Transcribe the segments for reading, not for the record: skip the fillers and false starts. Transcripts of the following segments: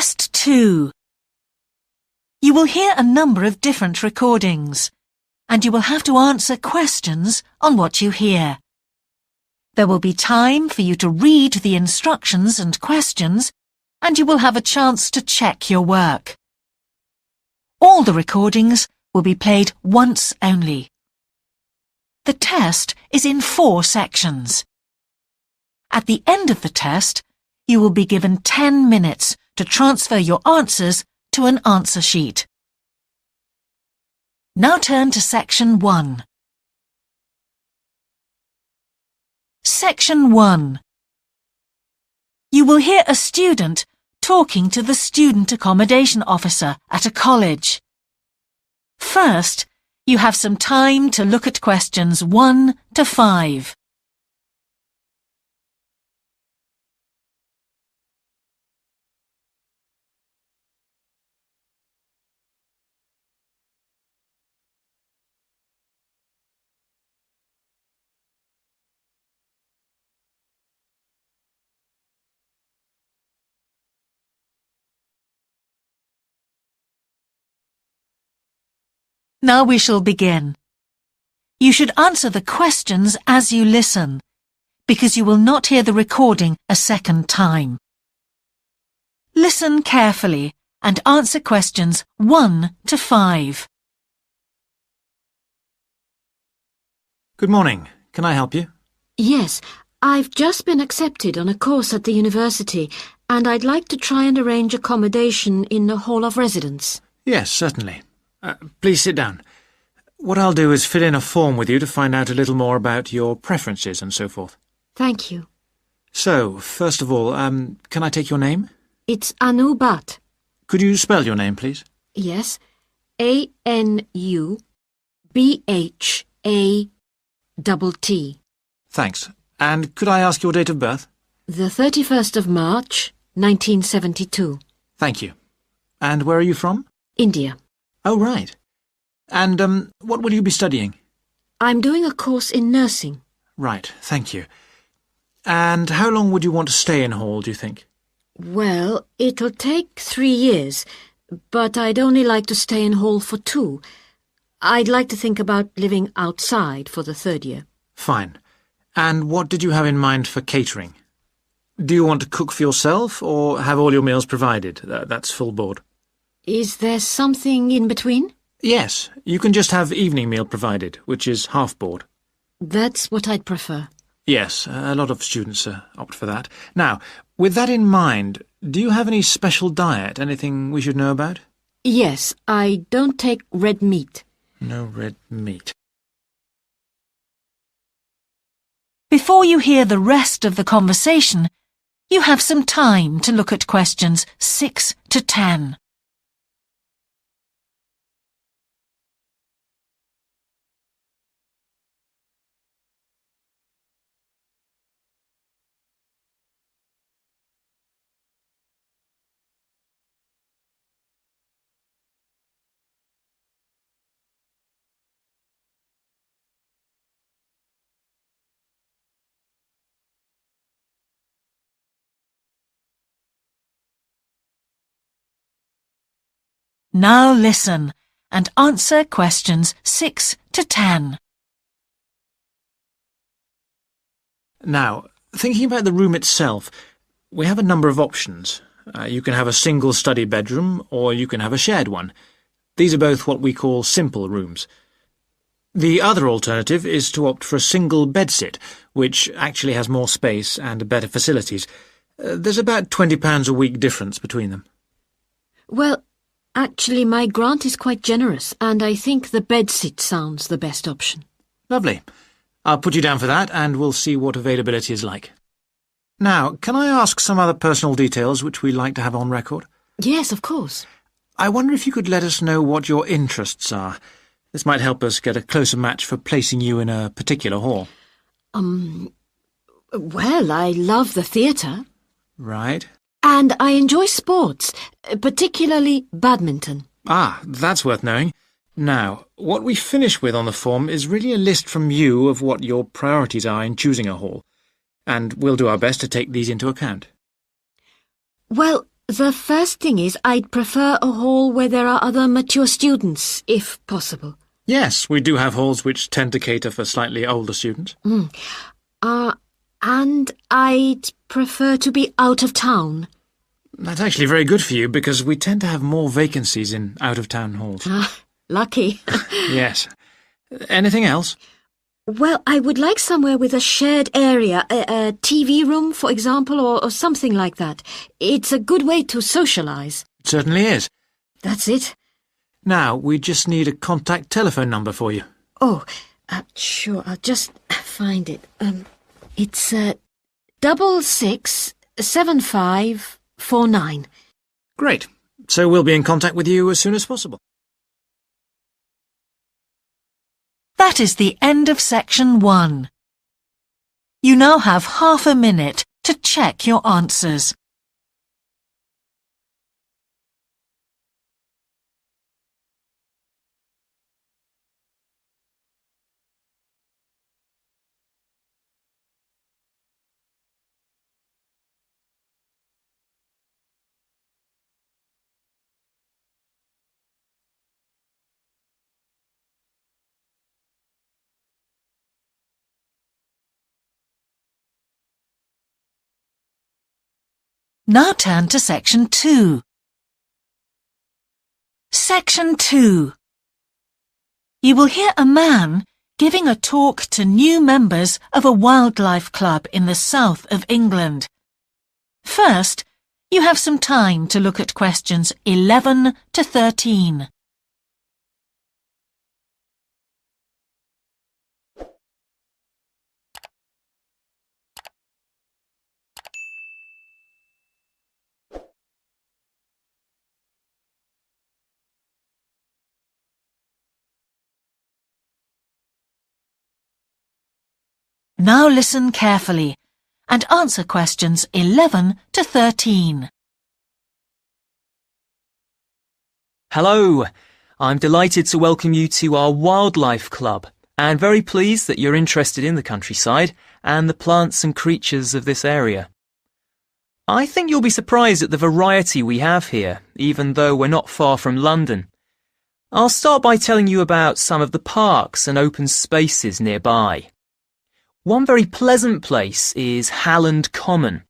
Test 2. You will hear a number of different recordings, and you will have to answer questions on what you hear. There will be time for you to read the instructions and questions, and you will have a chance to check your work. All the recordings will be played once only. The test is in 4 sections. At the end of the test, you will be given 10 minutes to transfer your answers to an answer sheet. Now turn to Section 1. Section 1. You will hear a student talking to the student accommodation officer at a college. First, you have some time to look at questions 1 to 5. Now we shall begin. You should answer the questions as you listen, because you will not hear the recording a second time. Listen carefully and answer questions 1 to 5. Good morning. Can I help you? Yes, I've just been accepted on a course at the university, and I'd like to try and arrange accommodation in the hall of residence. Yes, certainly. Please sit down. What I'll do is fill in a form with you to find out a little more about your preferences and so forth. Thank you. So, first of all, can I take your name? It's Anu Bhatt. Could you spell your name, please? Yes, ANUBHATT. Thanks. And could I ask your date of birth? The 31st of March, 1972. Thank you. And where are you from? India. Oh, right. And, what will you be studying? I'm doing a course in nursing. Right, thank you. And how long would you want to stay in hall, do you think? Well, it'll take 3 years, but I'd only like to stay in hall for 2. I'd like to think about living outside for the 3rd year. Fine. And what did you have in mind for catering? Do you want to cook for yourself, or have all your meals provided? That's full board. Is there something in between? Yes, you can just have evening meal provided, which is half board. That's what I'd prefer. Yes, a lot of students opt for that. Now, with that in mind, do you have any special diet, anything we should know about? Yes, I don't take red meat. No red meat. Before you hear the rest of the conversation, you have some time to look at questions 6 to 10. Now listen and answer questions 6 to 10. Now, thinking about the room itself, we have a number of options. You can have a single study bedroom, or you can have a shared one. These are both what we call simple rooms. The other alternative is to opt for a single bedsit, which actually has more space and better facilities. There's about £20 a week difference between them. Well, actually my grant is quite generous, and I think the bedsit sounds the best option. Lovely. I'll put you down for that, and we'll see what availability is like. Now, can I ask some other personal details which we like to have on record? Yes, of course. I wonder if you could let us know what your interests are. This might help us get a closer match for placing you in a particular hall. Well, I love the theatre. Right. And I enjoy sports, particularly badminton. Ah, that's worth knowing. Now, what we finish with on the form is really a list from you of what your priorities are in choosing a hall, and we'll do our best to take these into account. Well, The first thing is I'd prefer a hall where there are other mature students, if possible. Yes, we do have halls which tend to cater for slightly older students. And I'd prefer to be out of town. That's actually very good for you because we tend to have more vacancies in out-of-town halls. Lucky. Yes. Anything else? Well, I would like somewhere with a shared area, a TV room, for example, or something like that. It's a good way to socialise. It certainly is. That's it. Now, we just need a contact telephone number for you. Oh, sure, I'll just find it. It's 667549. Great. So we'll be in contact with you as soon as possible. That is the end of section 1. You now have half a minute to check your answers. Now turn to section 2. Section 2. You will hear a man giving a talk to new members of a wildlife club in the south of England. First, you have some time to look at questions 11 to 13. Now listen carefully and answer questions 11 to 13. Hello, I'm delighted to welcome you to our wildlife club and very pleased that you're interested in the countryside and the plants and creatures of this area. I think you'll be surprised at the variety we have here, even though we're not far from London. I'll start by telling you about some of the parks and open spaces nearby. One very pleasant place is Halland Common.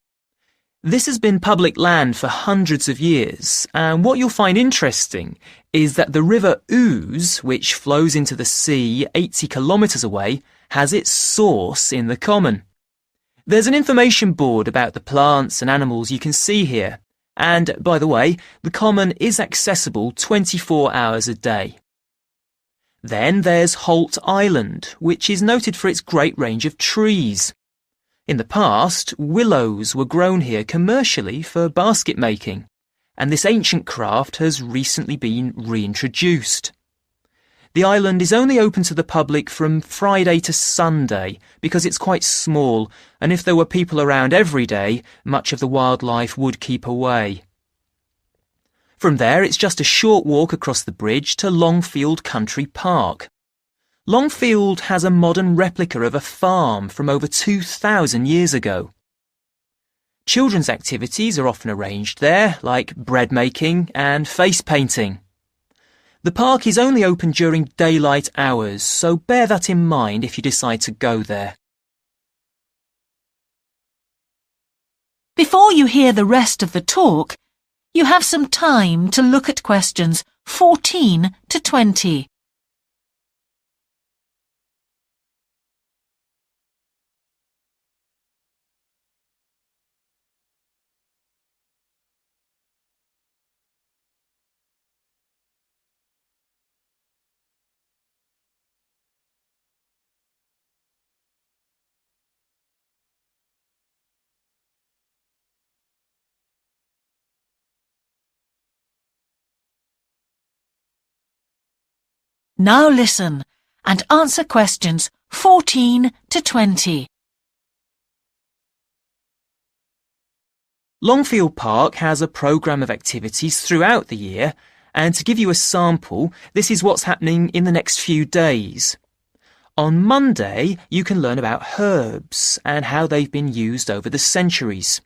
This has been public land for hundreds of years, and what you'll find interesting is that the River Ouse, which flows into the sea 80 kilometres away, has its source in the common. There's an information board about the plants and animals you can see here, and, by the way, the common is accessible 24 hours a day. Then there's Holt Island, which is noted for its great range of trees. In the past, willows were grown here commercially for basket making, and this ancient craft has recently been reintroduced. The island is only open to the public from Friday to Sunday because it's quite small, and if there were people around every day, much of the wildlife would keep away. From there, it's just a short walk across the bridge to Longfield Country Park. Longfield has a modern replica of a farm from over 2,000 years ago. Children's activities are often arranged there, like bread making and face painting. The park is only open during daylight hours, so bear that in mind if you decide to go there. Before you hear the rest of the talk, you have some time to look at questions 14 to 20. Now listen and answer questions 14 to 20. Longfield Park has a programme of activities throughout the year, and to give you a sample, this is what's happening in the next few days. On Monday, you can learn about herbs and how they've been used over the centuries.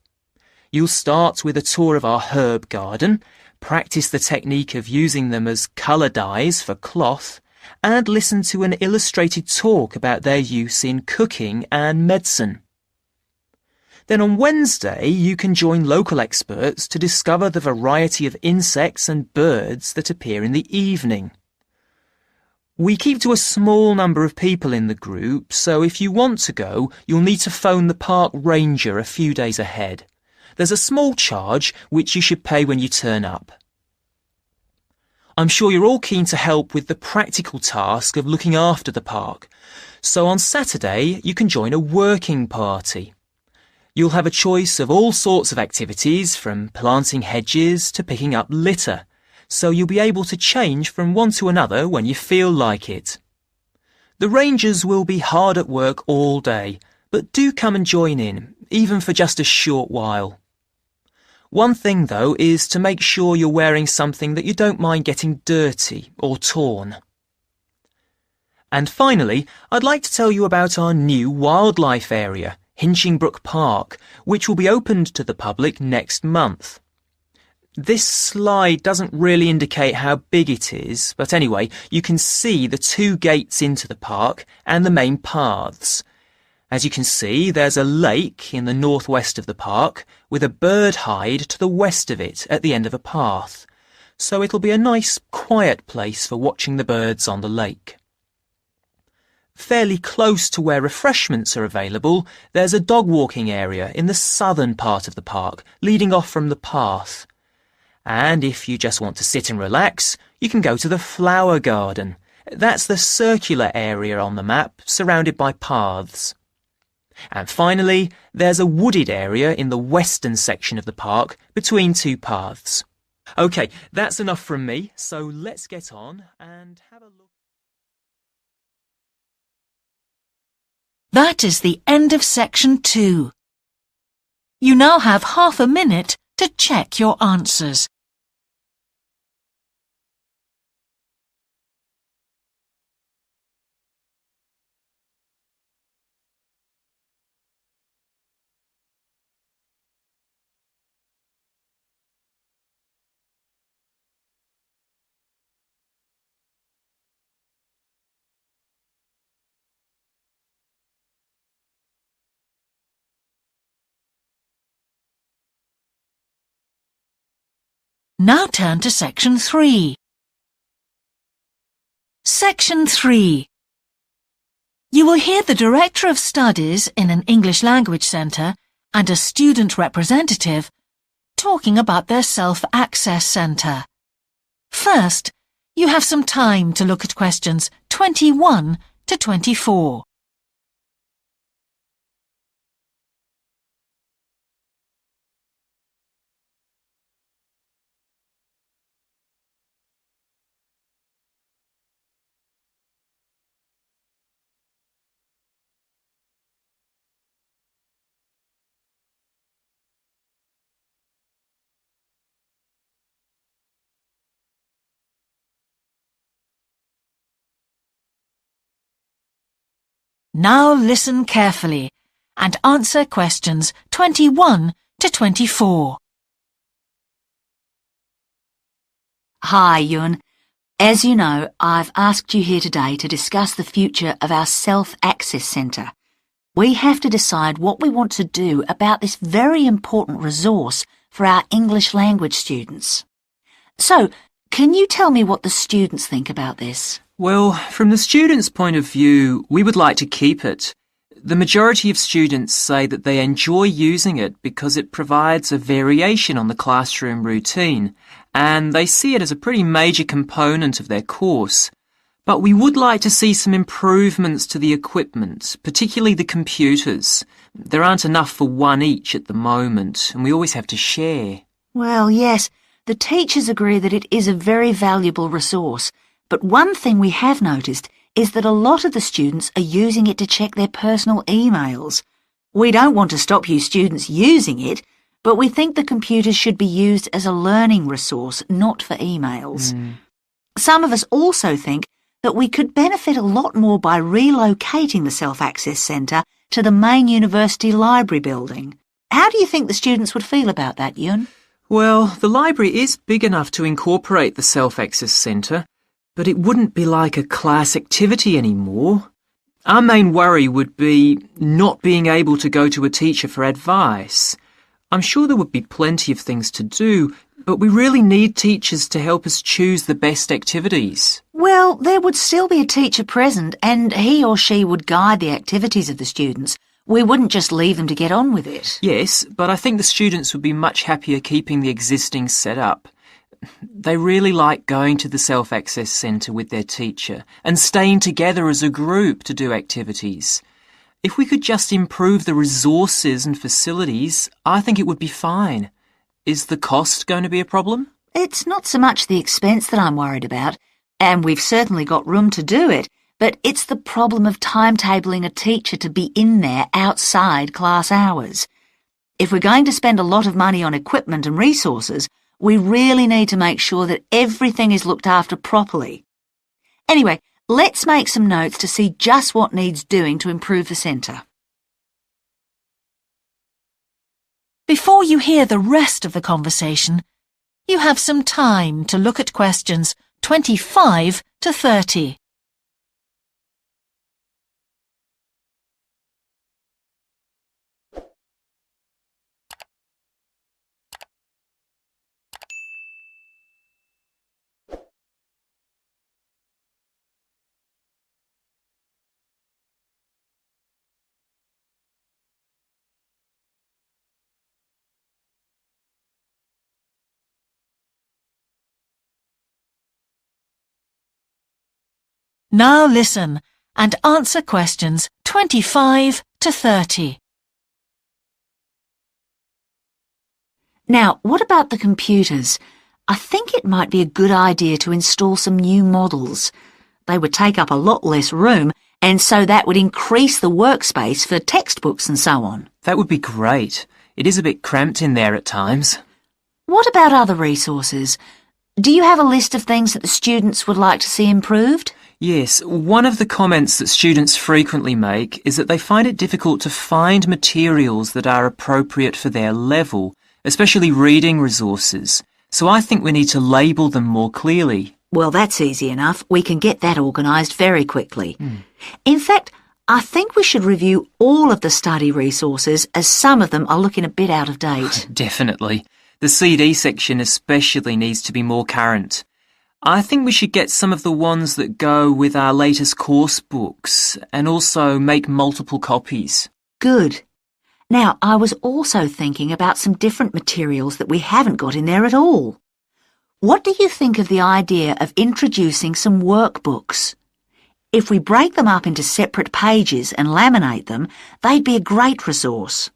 You'll start with a tour of our herb garden, practice the technique of using them as colour dyes for cloth, and listen to an illustrated talk about their use in cooking and medicine. Then on Wednesday, you can join local experts to discover the variety of insects and birds that appear in the evening. We keep to a small number of people in the group, so if you want to go, you'll need to phone the park ranger a few days ahead. There's a small charge which you should pay when you turn up. I'm sure you're all keen to help with the practical task of looking after the park, so on Saturday you can join a working party. You'll have a choice of all sorts of activities, from planting hedges to picking up litter, so you'll be able to change from one to another when you feel like it. The rangers will be hard at work all day, but do come and join in, even for just a short while. One thing, though, is to make sure you're wearing something that you don't mind getting dirty or torn. And finally, I'd like to tell you about our new wildlife area, Hinchingbrook Park, which will be opened to the public next month. This slide doesn't really indicate how big it is, but anyway, you can see the 2 gates into the park and the main paths. As you can see, there's a lake in the northwest of the park with a bird hide to the west of it at the end of a path, so it'll be a nice, quiet place for watching the birds on the lake. Fairly close to where refreshments are available, there's a dog walking area in the southern part of the park, leading off from the path. And if you just want to sit and relax, you can go to the flower garden. That's the circular area on the map, surrounded by paths. And finally, there's a wooded area in the western section of the park, between 2 paths. OK, that's enough from me, so let's get on and have a look. That is the end of section 2. You now have half a minute to check your answers. Now turn to section 3. Section 3. You will hear the Director of Studies in an English Language Centre and a student representative talking about their self-access centre. First, you have some time to look at questions 21 to 24. Now listen carefully and answer questions 21 to 24. Hi, Yun. As you know, I've asked you here today to discuss the future of our self-access centre. We have to decide what we want to do about this very important resource for our English language students. So, can you tell me what the students think about this? Well, from the students' point of view, we would like to keep it. The majority of students say that they enjoy using it because it provides a variation on the classroom routine, and they see it as a pretty major component of their course. But we would like to see some improvements to the equipment, particularly the computers. There aren't enough for one each at the moment, and we always have to share. Well, yes, the teachers agree that it is a very valuable resource. But one thing we have noticed is that a lot of the students are using it to check their personal emails. We don't want to stop you students using it, but we think the computers should be used as a learning resource, not for emails. Some of us also think that we could benefit a lot more by relocating the Self-Access Centre to the main university library building. How do you think the students would feel about that, Yun? Well, the library is big enough to incorporate the self-access centre, but it wouldn't be like a class activity anymore. Our main worry would be not being able to go to a teacher for advice. I'm sure there would be plenty of things to do, but we really need teachers to help us choose the best activities. Well, there would still be a teacher present and he or she would guide the activities of the students. We wouldn't just leave them to get on with it. Yes, but I think the students would be much happier keeping the existing setup. They really like going to the self-access centre with their teacher and staying together as a group to do activities. If we could just improve the resources and facilities, I think it would be fine. Is the cost going to be a problem? It's not so much the expense that I'm worried about, and we've certainly got room to do it, but it's the problem of timetabling a teacher to be in there outside class hours. If we're going to spend a lot of money on equipment and resources, we really need to make sure that everything is looked after properly. Anyway, let's make some notes to see just what needs doing to improve the centre. Before you hear the rest of the conversation, you have some time to look at questions 25 to 30. Now listen and answer questions 25 to 30. Now, what about the computers? I think it might be a good idea to install some new models. They would take up a lot less room, and so that would increase the workspace for textbooks and so on. That would be great. It is a bit cramped in there at times. What about other resources? Do you have a list of things that the students would like to see improved? Yes, one of the comments that students frequently make is that they find it difficult to find materials that are appropriate for their level, especially reading resources. So I think we need to label them more clearly. Well, that's easy enough. We can get that organised very quickly. In fact, I think we should review all of the study resources as some of them are looking a bit out of date. Definitely. The CD section especially needs to be more current. I think we should get some of the ones that go with our latest course books and also make multiple copies. Good. Now, I was also thinking about some different materials that we haven't got in there at all. What do you think of the idea of introducing some workbooks? If we break them up into separate pages and laminate them, they'd be a great resource.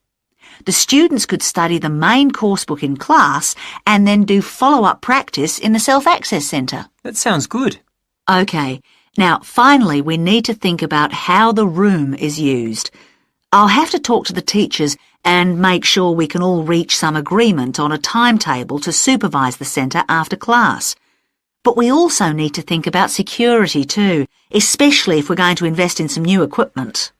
The students could study the main course book in class and then do follow-up practice in the self-access centre. That sounds good. OK, now finally we need to think about how the room is used. I'll have to talk to the teachers and make sure we can all reach some agreement on a timetable to supervise the centre after class. But we also need to think about security too, especially if we're going to invest in some new equipment.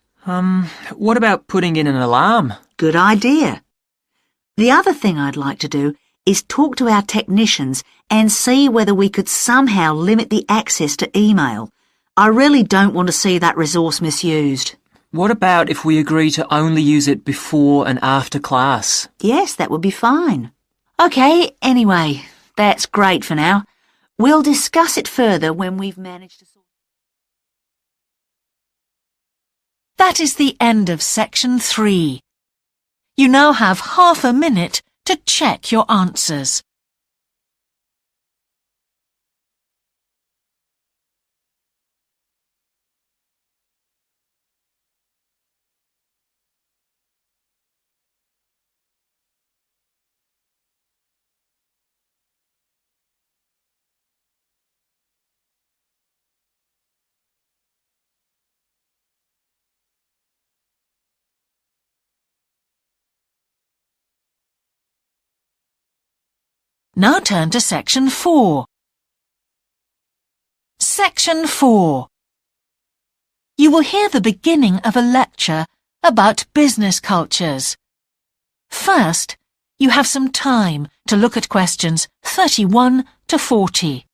What about putting in an alarm? Good idea. The other thing I'd like to do is talk to our technicians and see whether we could somehow limit the access to email. I really don't want to see that resource misused. What about if we agree to only use it before and after class? Yes, that would be fine. OK, anyway, that's great for now. We'll discuss it further when we've managed to sort. That is the end of section 3. You now have half a minute to check your answers. Now turn to section 4. Section 4. You will hear the beginning of a lecture about business cultures. First, you have some time to look at questions 31 to 40.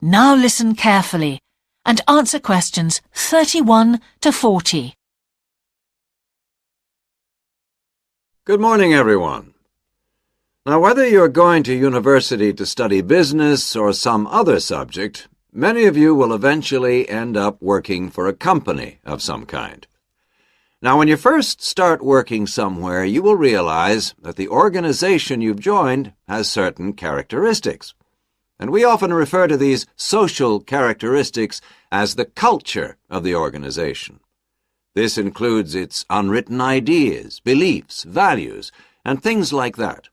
Now listen carefully and answer questions 31 to 40. Good morning, everyone. Now, whether you're going to university to study business or some other subject, many of you will eventually end up working for a company of some kind. Now, when you first start working somewhere, you will realize that the organization you've joined has certain characteristics. And we often refer to these social characteristics as the culture of the organization. This includes its unwritten ideas, beliefs, values, and things like that.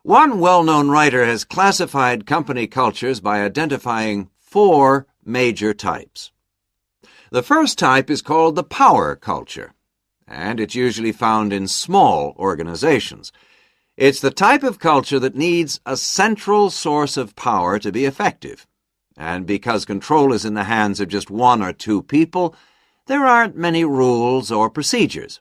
One well-known writer has classified company cultures by identifying 4 major types. The first type is called the power culture, and it's usually found in small organizations. It's the type of culture that needs a central source of power to be effective. And because control is in the hands of just 1 or 2 people, there aren't many rules or procedures.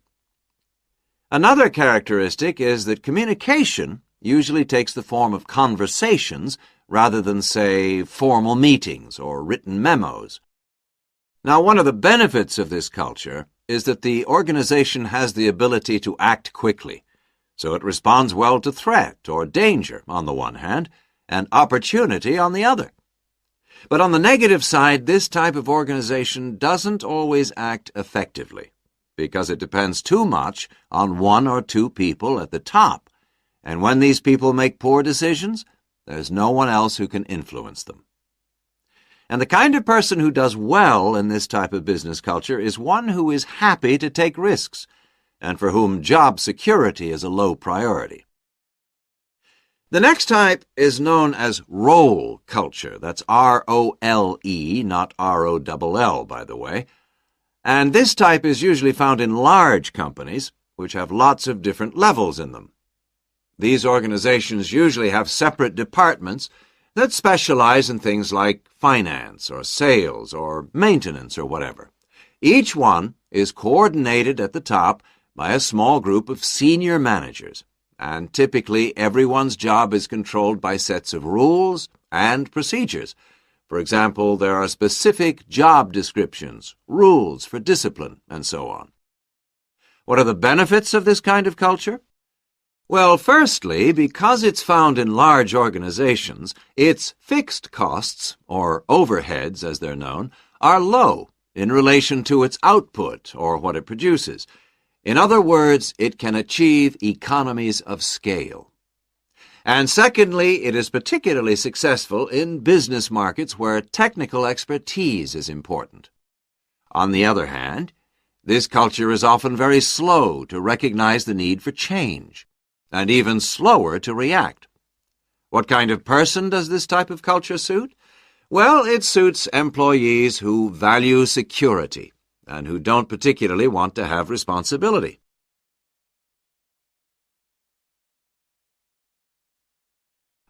Another characteristic is that communication usually takes the form of conversations rather than, say, formal meetings or written memos. Now, one of the benefits of this culture is that the organization has the ability to act quickly. So it responds well to threat or danger on the one hand, and opportunity on the other. But on the negative side, this type of organization doesn't always act effectively, because it depends too much on 1 or 2 people at the top, and when these people make poor decisions, there's no one else who can influence them. And the kind of person who does well in this type of business culture is one who is happy to take risks, and for whom job security is a low priority. The next type is known as role culture. That's R-O-L-E, not R-O-double-L, by the way. And this type is usually found in large companies, which have lots of different levels in them. These organizations usually have separate departments that specialize in things like finance or sales or maintenance or whatever. Each one is coordinated at the top by a small group of senior managers, and typically everyone's job is controlled by sets of rules and procedures. For example, there are specific job descriptions, rules for discipline, and so on. What are the benefits of this kind of culture? Well, firstly, because it's found in large organizations, its fixed costs, or overheads as they're known, are low in relation to its output or what it produces. In other words, it can achieve economies of scale. And secondly, it is particularly successful in business markets where technical expertise is important. On the other hand, this culture is often very slow to recognize the need for change, and even slower to react. What kind of person does this type of culture suit? Well, it suits employees who value security and who don't particularly want to have responsibility.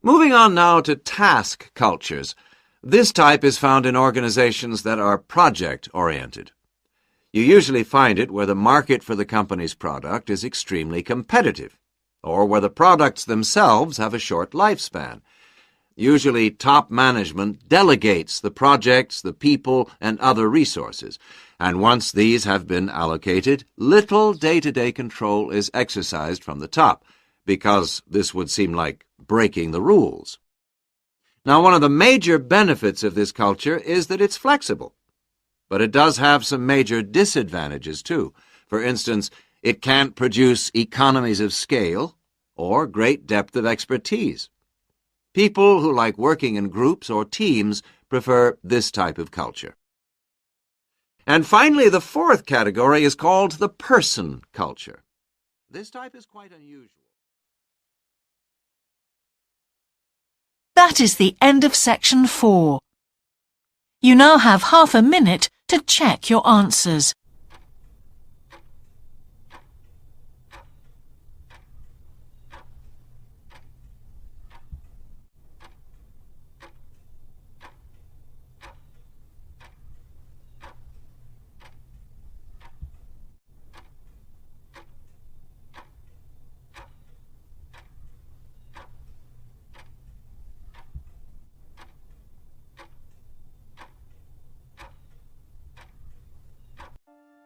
Moving on now to task cultures. This type is found in organizations that are project-oriented. You usually find it where the market for the company's product is extremely competitive, or where the products themselves have a short lifespan. Usually, top management delegates the projects, the people, and other resources, And once these have been allocated, little day-to-day control is exercised from the top, because this would seem like breaking the rules. Now, one of the major benefits of this culture is that it's flexible. But it does have some major disadvantages, too. For instance, it can't produce economies of scale or great depth of expertise. People who like working in groups or teams prefer this type of culture. And finally, the fourth category is called the person culture. This type is quite unusual. That is the end of section 4. You now have half a minute to check your answers.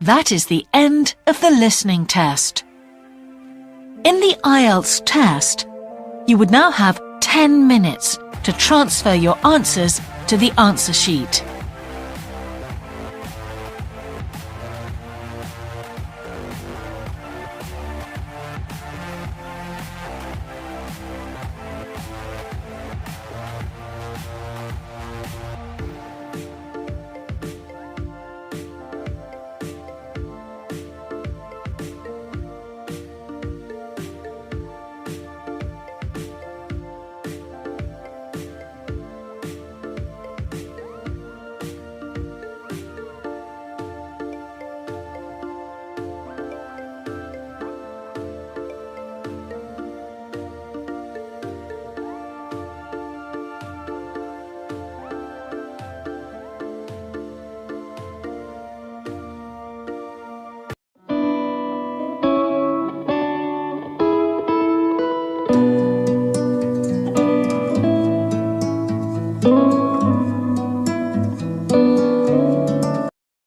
That is the end of the listening test. In the IELTS test, you would now have 10 minutes to transfer your answers to the answer sheet.